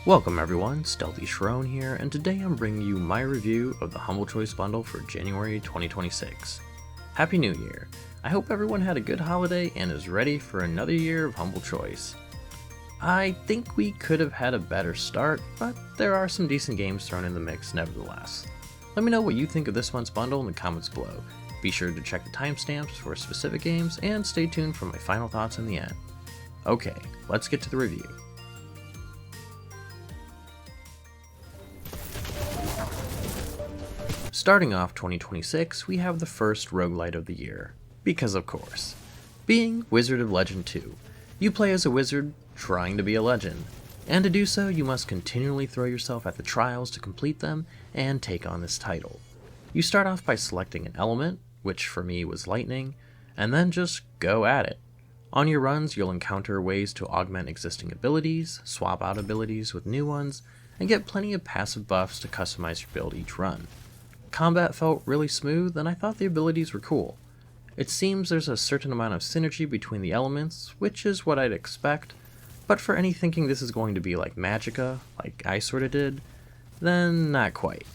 Welcome everyone, StealthyShiroean here, and today I'm bringing you my review of the Humble Choice bundle for January 2026. Happy New Year! I hope everyone had a good holiday and is ready for another year of Humble Choice. I think we could have had a better start, but there are some decent games thrown in the mix nevertheless. Let me know what you think of this month's bundle in the comments below. Be sure to check the timestamps for specific games and stay tuned for my final thoughts in the end. Okay, let's get to the review. Starting off 2026, we have the first roguelite of the year. Because of course. Being Wizard of Legend 2. You play as a wizard trying to be a legend. And to do so, you must continually throw yourself at the trials to complete them and take on this title. You start off by selecting an element, which for me was lightning, and then just go at it. On your runs, you'll encounter ways to augment existing abilities, swap out abilities with new ones, and get plenty of passive buffs to customize your build each run. Combat felt really smooth, and I thought the abilities were cool. It seems there's a certain amount of synergy between the elements, which is what I'd expect, but for any thinking this is going to be like Magicka, like I sorta did, then not quite.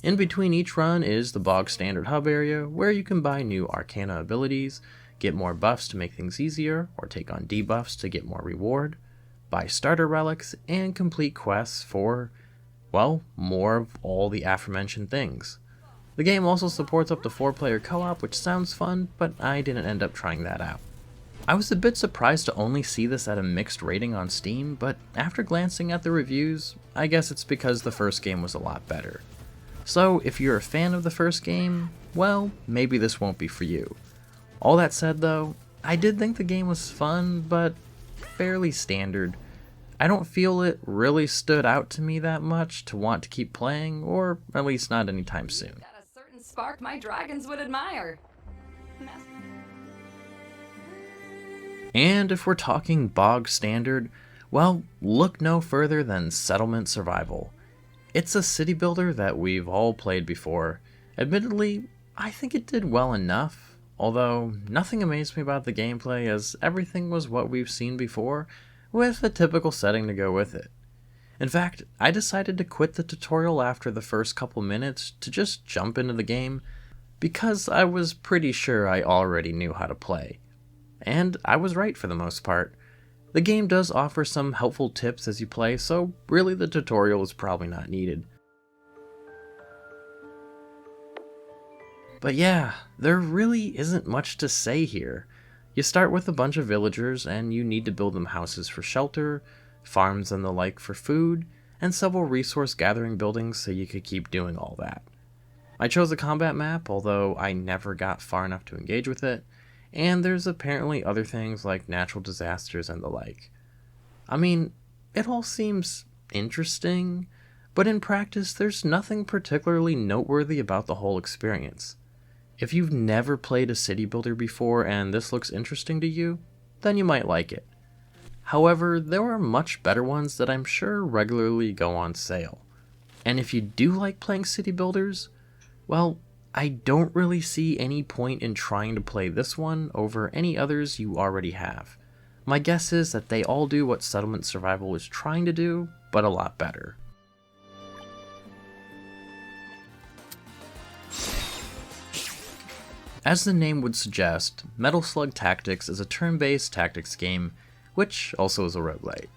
In between each run is the bog standard hub area, where you can buy new Arcana abilities, get more buffs to make things easier, or take on debuffs to get more reward, buy starter relics, and complete quests for, well, more of all the aforementioned things. The game also supports up to 4-player co-op, which sounds fun, but I didn't end up trying that out. I was a bit surprised to only see this at a mixed rating on Steam, but after glancing at the reviews, I guess it's because the first game was a lot better. So if you're a fan of the first game, well, maybe this won't be for you. All that said though, I did think the game was fun, but fairly standard. I don't feel it really stood out to me that much to want to keep playing, or at least not anytime soon. Got a certain spark my dragons would admire. And if we're talking bog standard, well, look no further than Settlement Survival. It's a city builder that we've all played before. Admittedly, I think it did well enough, although nothing amazed me about the gameplay as everything was what we've seen before, with a typical setting to go with it. In fact, I decided to quit the tutorial after the first couple minutes to just jump into the game, because I was pretty sure I already knew how to play. And I was right for the most part. The game does offer some helpful tips as you play, so really the tutorial is probably not needed. But yeah, there really isn't much to say here. You start with a bunch of villagers and you need to build them houses for shelter, farms and the like for food, and several resource gathering buildings so you could keep doing all that. I chose a combat map, although I never got far enough to engage with it, and there's apparently other things like natural disasters and the like. I mean, it all seems interesting, but in practice there's nothing particularly noteworthy about the whole experience. If you've never played a city builder before and this looks interesting to you, then you might like it. However, there are much better ones that I'm sure regularly go on sale. And if you do like playing city builders, well, I don't really see any point in trying to play this one over any others you already have. My guess is that they all do what Settlement Survival is trying to do, but a lot better. As the name would suggest, Metal Slug Tactics is a turn-based tactics game, which also is a roguelite.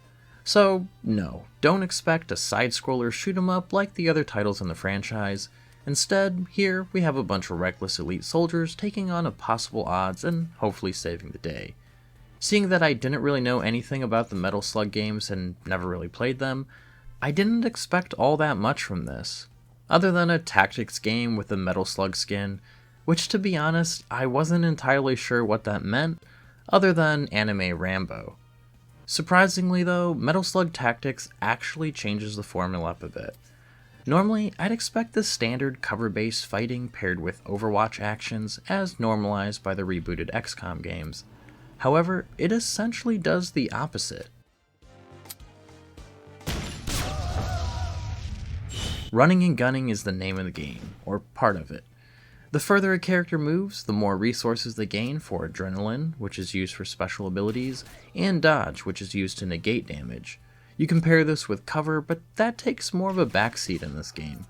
So, no, don't expect a side-scroller shoot-'em-up like the other titles in the franchise. Instead, here we have a bunch of reckless elite soldiers taking on impossible odds and hopefully saving the day. Seeing that I didn't really know anything about the Metal Slug games and never really played them, I didn't expect all that much from this, other than a tactics game with a Metal Slug skin, which to be honest, I wasn't entirely sure what that meant, other than anime Rambo. Surprisingly though, Metal Slug Tactics actually changes the formula up a bit. Normally, I'd expect the standard cover-based fighting paired with Overwatch actions as normalized by the rebooted XCOM games. However, it essentially does the opposite. Running and gunning is the name of the game, or part of it. The further a character moves, the more resources they gain for adrenaline, which is used for special abilities, and dodge, which is used to negate damage. You compare this with cover, but that takes more of a backseat in this game.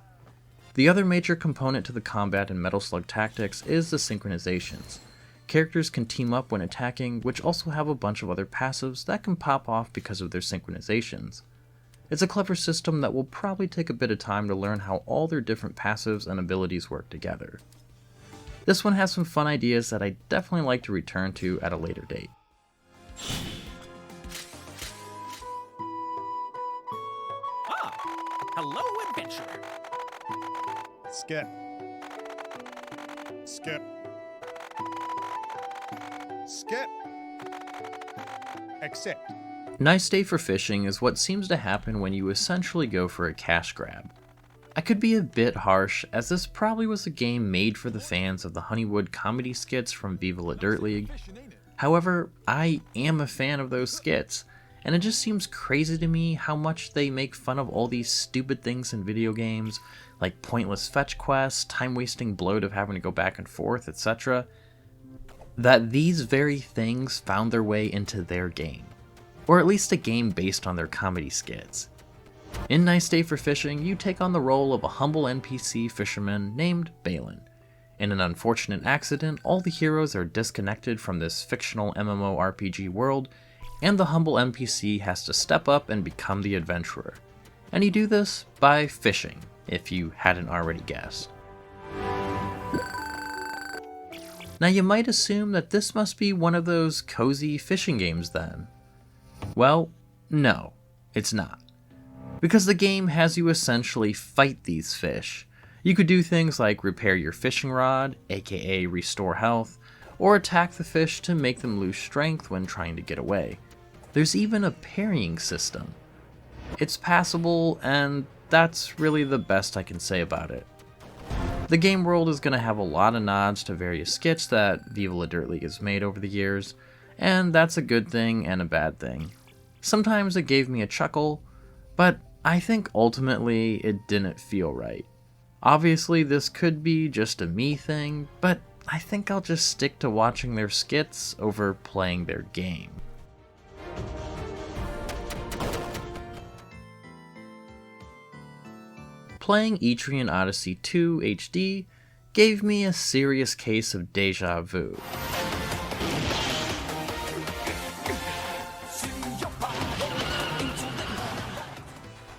The other major component to the combat in Metal Slug Tactics is the synchronizations. Characters can team up when attacking, which also have a bunch of other passives that can pop off because of their synchronizations. It's a clever system that will probably take a bit of time to learn how all their different passives and abilities work together. This one has some fun ideas that I definitely like to return to at a later date. Hello, adventurer. Skip. Skip. Skip. Accept. Nice day for fishing is what seems to happen when you essentially go for a cash grab. I could be a bit harsh, as this probably was a game made for the fans of the Honeywood comedy skits from Viva La Dirt League. However, I am a fan of those skits, and it just seems crazy to me how much they make fun of all these stupid things in video games, like pointless fetch quests, time-wasting bloat of having to go back and forth, etc., that these very things found their way into their game, or at least a game based on their comedy skits. In Nice Day for Fishing, you take on the role of a humble NPC fisherman named Balin. In an unfortunate accident, all the heroes are disconnected from this fictional MMORPG world, and the humble NPC has to step up and become the adventurer. And you do this by fishing, if you hadn't already guessed. Now you might assume that this must be one of those cozy fishing games then. Well, no, it's not. Because the game has you essentially fight these fish. You could do things like repair your fishing rod, aka restore health, or attack the fish to make them lose strength when trying to get away. There's even a parrying system. It's passable, and that's really the best I can say about it. The game world is going to have a lot of nods to various skits that Viva La Dirt League has made over the years, and that's a good thing and a bad thing. Sometimes it gave me a chuckle, but I think ultimately it didn't feel right. Obviously this could be just a me thing, but I think I'll just stick to watching their skits over playing their game. Playing Etrian Odyssey II HD gave me a serious case of deja vu.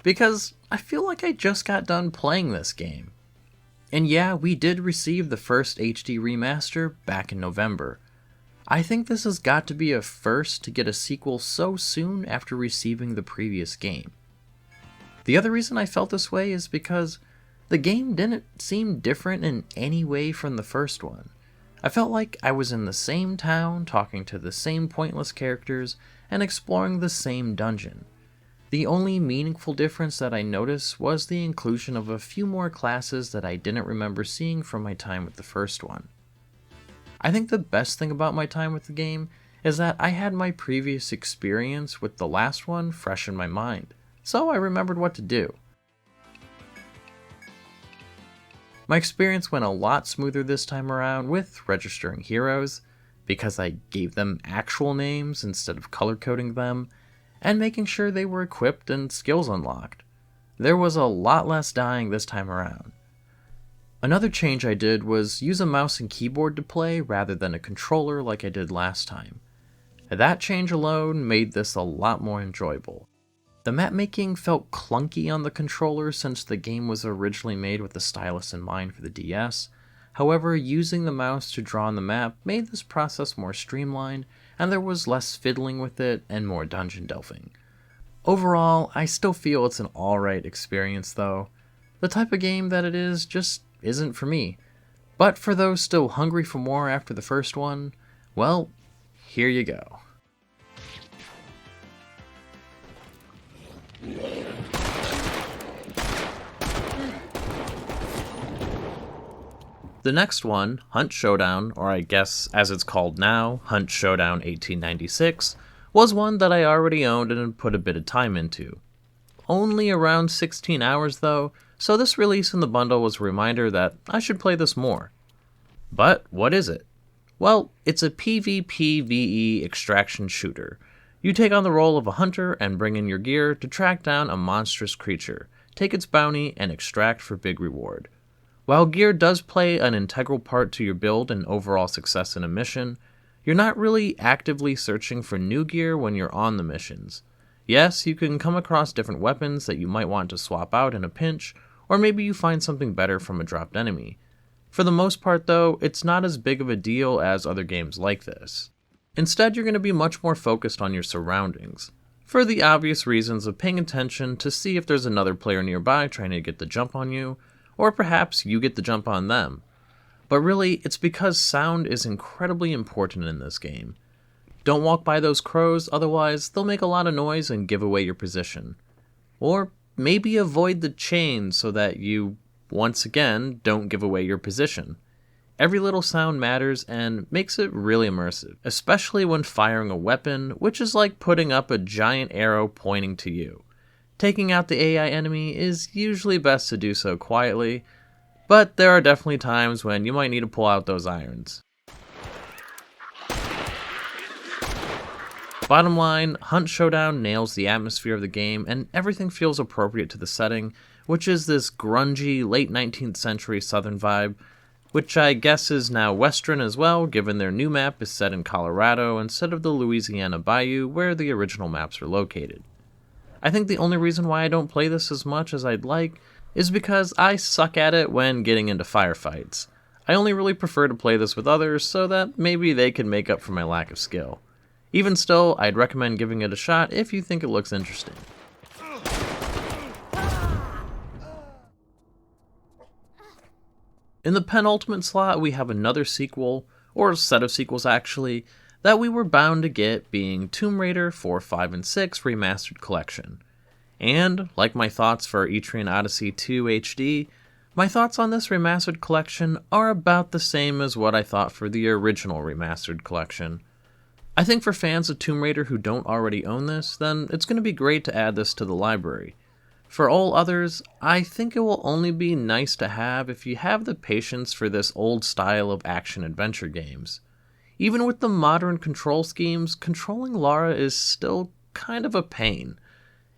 Because I feel like I just got done playing this game. And yeah, we did receive the first HD remaster back in November. I think this has got to be a first to get a sequel so soon after receiving the previous game. The other reason I felt this way is because the game didn't seem different in any way from the first one. I felt like I was in the same town, talking to the same pointless characters, and exploring the same dungeon. The only meaningful difference that I noticed was the inclusion of a few more classes that I didn't remember seeing from my time with the first one. I think the best thing about my time with the game is that I had my previous experience with the last one fresh in my mind, so I remembered what to do. My experience went a lot smoother this time around with registering heroes, because I gave them actual names instead of color coding them, and making sure they were equipped and skills unlocked. There was a lot less dying this time around. Another change I did was use a mouse and keyboard to play rather than a controller like I did last time. That change alone made this a lot more enjoyable. The map making felt clunky on the controller since the game was originally made with the stylus in mind for the DS. However, using the mouse to draw on the map made this process more streamlined, and there was less fiddling with it and more dungeon delving. Overall, I still feel it's an alright experience though. The type of game that it is just isn't for me. But for those still hungry for more after the first one, well, here you go. The next one, Hunt Showdown, or I guess as it's called now, Hunt Showdown 1896, was one that I already owned and had put a bit of time into. Only around 16 hours though, so this release in the bundle was a reminder that I should play this more. But what is it? Well, it's a PvPvE extraction shooter. You take on the role of a hunter and bring in your gear to track down a monstrous creature, take its bounty, and extract for big reward. While gear does play an integral part to your build and overall success in a mission, you're not really actively searching for new gear when you're on the missions. Yes, you can come across different weapons that you might want to swap out in a pinch, or maybe you find something better from a dropped enemy. For the most part though, it's not as big of a deal as other games like this. Instead, you're going to be much more focused on your surroundings, for the obvious reasons of paying attention to see if there's another player nearby trying to get the jump on you, or perhaps you get the jump on them. But really, it's because sound is incredibly important in this game. Don't walk by those crows, otherwise they'll make a lot of noise and give away your position. Or maybe avoid the chains so that you, once again, don't give away your position. Every little sound matters and makes it really immersive, especially when firing a weapon, which is like putting up a giant arrow pointing to you. Taking out the AI enemy is usually best to do so quietly, but there are definitely times when you might need to pull out those irons. Bottom line, Hunt Showdown nails the atmosphere of the game and everything feels appropriate to the setting, which is this grungy, late 19th century southern vibe, which I guess is now western as well, given their new map is set in Colorado instead of the Louisiana Bayou where the original maps are located. I think the only reason why I don't play this as much as I'd like is because I suck at it when getting into firefights. I only really prefer to play this with others so that maybe they can make up for my lack of skill. Even still, I'd recommend giving it a shot if you think it looks interesting. In the penultimate slot, we have another sequel, or a set of sequels actually, that we were bound to get, being Tomb Raider 4, 5, and 6 Remastered Collection. And, like my thoughts for Etrian Odyssey II HD, my thoughts on this Remastered Collection are about the same as what I thought for the original Remastered Collection. I think for fans of Tomb Raider who don't already own this, then it's going to be great to add this to the library. For all others, I think it will only be nice to have if you have the patience for this old style of action-adventure games. Even with the modern control schemes, controlling Lara is still kind of a pain.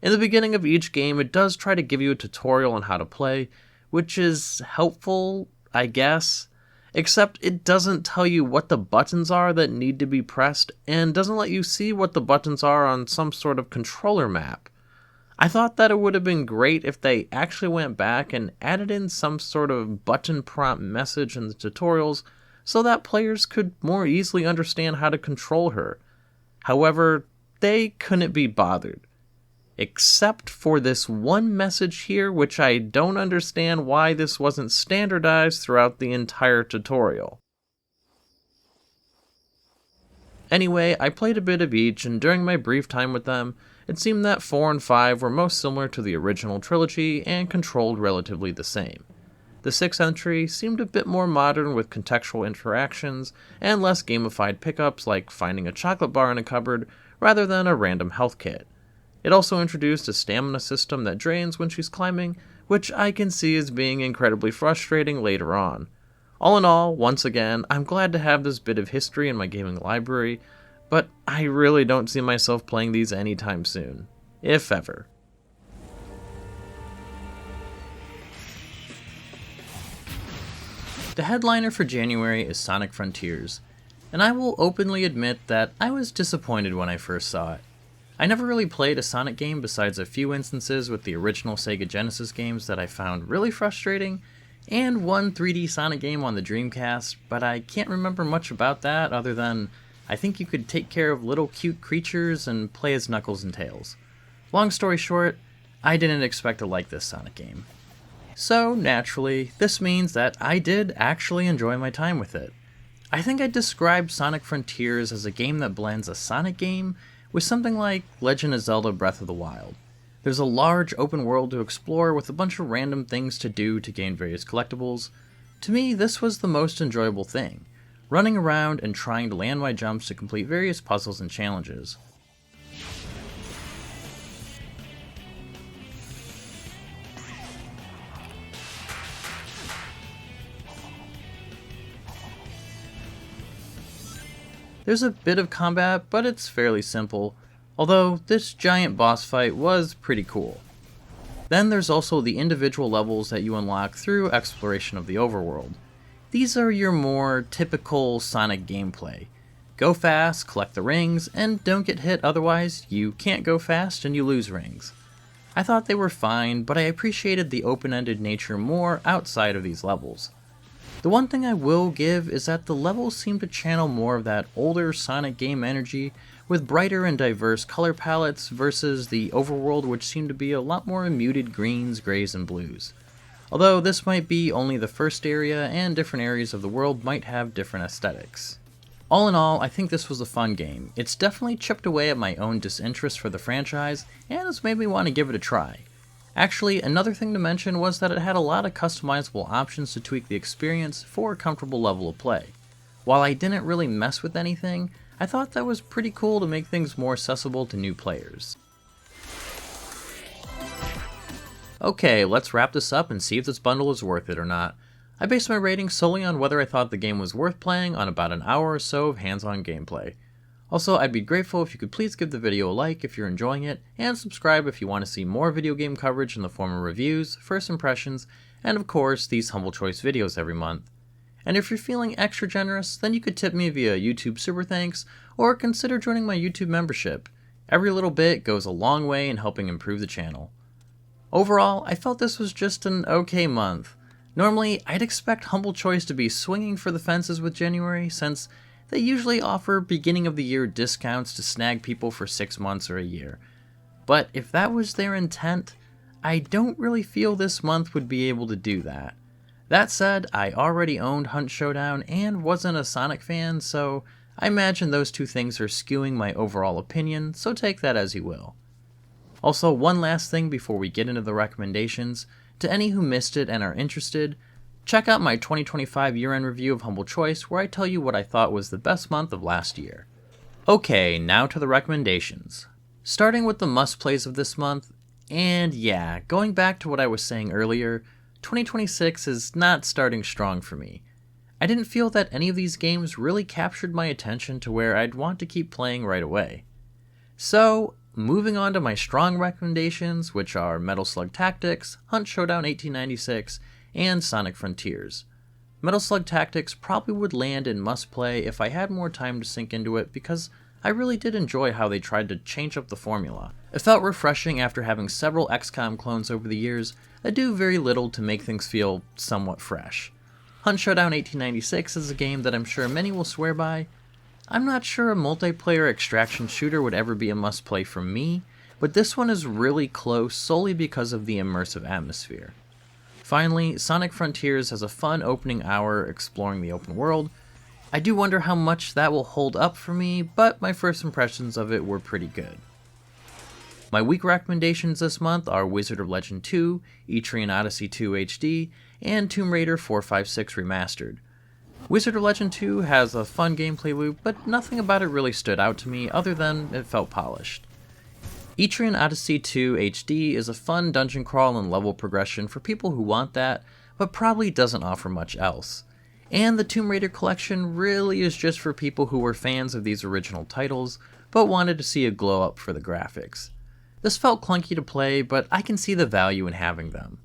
In the beginning of each game, it does try to give you a tutorial on how to play, which is helpful, I guess, except it doesn't tell you what the buttons are that need to be pressed, and doesn't let you see what the buttons are on some sort of controller map. I thought that it would have been great if they actually went back and added in some sort of button prompt message in the tutorials so that players could more easily understand how to control her. However, they couldn't be bothered. Except for this one message here, which I don't understand why this wasn't standardized throughout the entire tutorial. Anyway, I played a bit of each, and during my brief time with them, it seemed that 4 and 5 were most similar to the original trilogy and controlled relatively the same. The 6th entry seemed a bit more modern with contextual interactions and less gamified pickups like finding a chocolate bar in a cupboard rather than a random health kit. It also introduced a stamina system that drains when she's climbing, which I can see as being incredibly frustrating later on. All in all, once again, I'm glad to have this bit of history in my gaming library, but I really don't see myself playing these anytime soon, if ever. The headliner for January is Sonic Frontiers, and I will openly admit that I was disappointed when I first saw it. I never really played a Sonic game besides a few instances with the original Sega Genesis games that I found really frustrating, and one 3D Sonic game on the Dreamcast, but I can't remember much about that other than I think you could take care of little cute creatures and play as Knuckles and Tails. Long story short, I didn't expect to like this Sonic game. So, naturally, this means that I did actually enjoy my time with it. I think I'd describe Sonic Frontiers as a game that blends a Sonic game with something like Legend of Zelda Breath of the Wild. There's a large open world to explore with a bunch of random things to do to gain various collectibles. To me, this was the most enjoyable thing, running around and trying to land my jumps to complete various puzzles and challenges. There's a bit of combat, but it's fairly simple, although this giant boss fight was pretty cool. Then there's also the individual levels that you unlock through exploration of the overworld. These are your more typical Sonic gameplay. Go fast, collect the rings, and don't get hit, otherwise you can't go fast and you lose rings. I thought they were fine, but I appreciated the open-ended nature more outside of these levels. The one thing I will give is that the levels seem to channel more of that older Sonic game energy with brighter and diverse color palettes versus the overworld, which seemed to be a lot more muted greens, grays, and blues. Although this might be only the first area, and different areas of the world might have different aesthetics. All in all, I think this was a fun game. It's definitely chipped away at my own disinterest for the franchise, and it's made me want to give it a try. Actually, another thing to mention was that it had a lot of customizable options to tweak the experience for a comfortable level of play. While I didn't really mess with anything, I thought that was pretty cool to make things more accessible to new players. Okay, let's wrap this up and see if this bundle is worth it or not. I based my rating solely on whether I thought the game was worth playing on about an hour or so of hands-on gameplay. Also, I'd be grateful if you could please give the video a like if you're enjoying it, and subscribe if you want to see more video game coverage in the form of reviews, first impressions, and of course, these Humble Choice videos every month. And if you're feeling extra generous, then you could tip me via YouTube Super Thanks, or consider joining my YouTube membership. Every little bit goes a long way in helping improve the channel. Overall, I felt this was just an okay month. Normally, I'd expect Humble Choice to be swinging for the fences with January, since they usually offer beginning of the year discounts to snag people for 6 months or a year. But if that was their intent, I don't really feel this month would be able to do that. That said, I already owned Hunt Showdown and wasn't a Sonic fan, so I imagine those two things are skewing my overall opinion, so take that as you will. Also, one last thing before we get into the recommendations. To any who missed it and are interested, check out my 2025 year-end review of Humble Choice, where I tell you what I thought was the best month of last year. Okay, now to the recommendations. Starting with the must-plays of this month, and yeah, going back to what I was saying earlier, 2026 is not starting strong for me. I didn't feel that any of these games really captured my attention to where I'd want to keep playing right away. So, moving on to my strong recommendations, which are Metal Slug Tactics, Hunt Showdown 1896, and Sonic Frontiers. Metal Slug Tactics probably would land in must play if I had more time to sink into it, because I really did enjoy how they tried to change up the formula. It felt refreshing after having several XCOM clones over the years that do very little to make things feel somewhat fresh. Hunt Showdown 1896 is a game that I'm sure many will swear by. I'm not sure a multiplayer extraction shooter would ever be a must-play for me, but this one is really close solely because of the immersive atmosphere. Finally, Sonic Frontiers has a fun opening hour exploring the open world. I do wonder how much that will hold up for me, but my first impressions of it were pretty good. My week recommendations this month are Wizard of Legend 2, Etrian Odyssey II HD, and Tomb Raider 456 Remastered. Wizard of Legend 2 has a fun gameplay loop, but nothing about it really stood out to me other than it felt polished. Etrian Odyssey II HD is a fun dungeon crawl and level progression for people who want that, but probably doesn't offer much else. And the Tomb Raider collection really is just for people who were fans of these original titles, but wanted to see a glow up for the graphics. This felt clunky to play, but I can see the value in having them.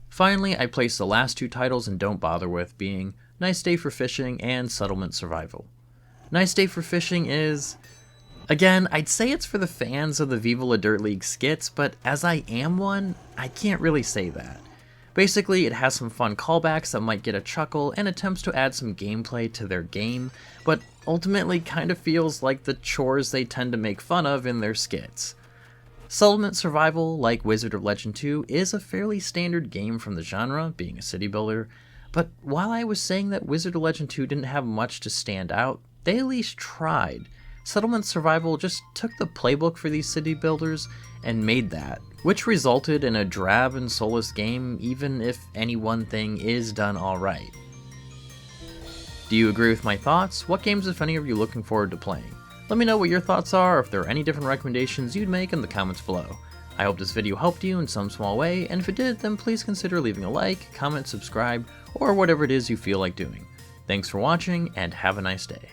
Finally, I placed the last two titles in Don't Bother With, being Nice Day for Fishing and Settlement Survival. Nice Day for Fishing is, again, I'd say it's for the fans of the Viva La Dirt League skits, but as I am one, I can't really say that. Basically, it has some fun callbacks that might get a chuckle and attempts to add some gameplay to their game, but ultimately kind of feels like the chores they tend to make fun of in their skits. Settlement Survival, like Wizard of Legend 2, is a fairly standard game from the genre, being a city builder, but while I was saying that Wizard of Legend 2 didn't have much to stand out, they at least tried. Settlement Survival just took the playbook for these city builders and made that, which resulted in a drab and soulless game even if any one thing is done alright. Do you agree with my thoughts? What games, if any, are you looking forward to playing? Let me know what your thoughts are, or if there are any different recommendations you'd make in the comments below. I hope this video helped you in some small way, and if it did, then please consider leaving a like, comment, subscribe, or whatever it is you feel like doing. Thanks for watching, and have a nice day.